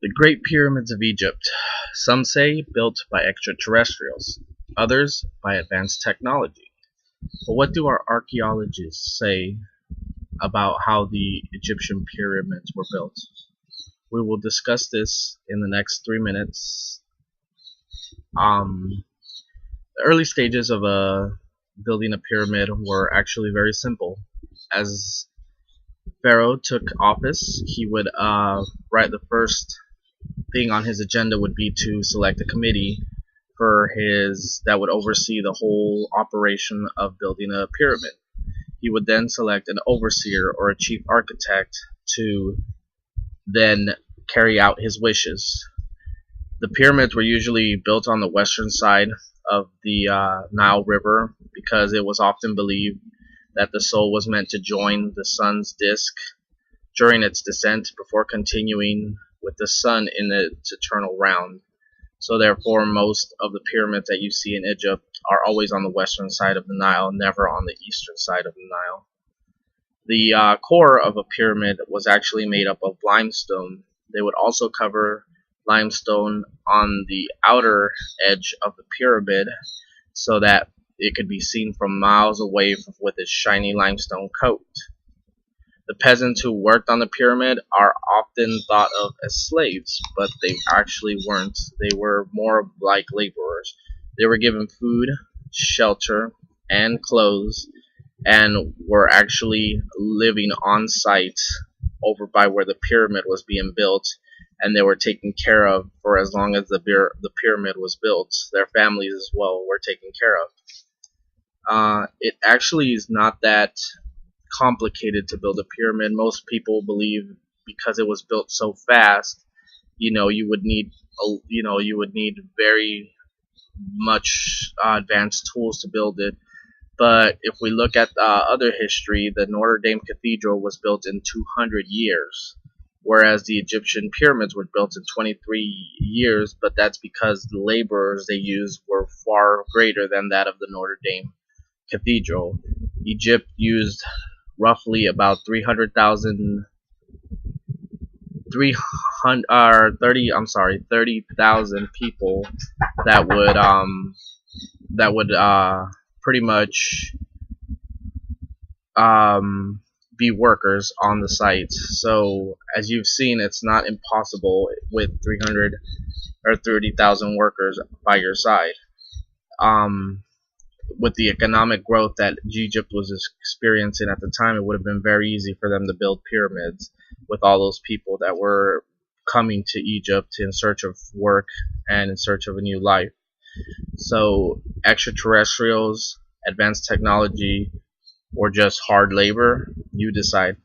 The Great Pyramids of Egypt. Some say built by extraterrestrials, others by advanced technology. But what do our archaeologists say about how the Egyptian pyramids were built? We will discuss this in the next 3 minutes. The early stages of building a pyramid were actually very simple. As Pharaoh took office, he would write the first thing on his agenda would be to select a committee that would oversee the whole operation of building a pyramid. He would then select an overseer or a chief architect to then carry out his wishes. The pyramids were usually built on the western side of the Nile River because it was often believed that the soul was meant to join the sun's disk during its descent before continuing with the sun in its eternal round. So therefore, most of the pyramids that you see in Egypt are always on the western side of the Nile, never on the eastern side of the Nile. The core of a pyramid was actually made up of limestone. They would also cover limestone on the outer edge of the pyramid so that it could be seen from miles away with its shiny limestone coat. The peasants who worked on the pyramid are often thought of as slaves, but they actually weren't. They were more like laborers. They were given food, shelter, and clothes, and were actually living on site over by where the pyramid was being built, and they were taken care of for as long as the pyramid was built. Their families as well were taken care of. It actually is not that complicated to build a pyramid. Most people believe because it was built so fast, you would need very much advanced tools to build it. But if we look at other history, the Notre Dame Cathedral was built in 200 years, whereas the Egyptian pyramids were built in 23 years, but that's because the laborers they used were far greater than that of the Notre Dame Cathedral. Egypt used roughly about 30,000 people that would pretty much be workers on the site. So as you've seen, it's not impossible with 300 or 30,000 workers by your side. With the economic growth that Egypt was experiencing at the time, it would have been very easy for them to build pyramids with all those people that were coming to Egypt in search of work and in search of a new life. So extraterrestrials, advanced technology, or just hard labor, you decide.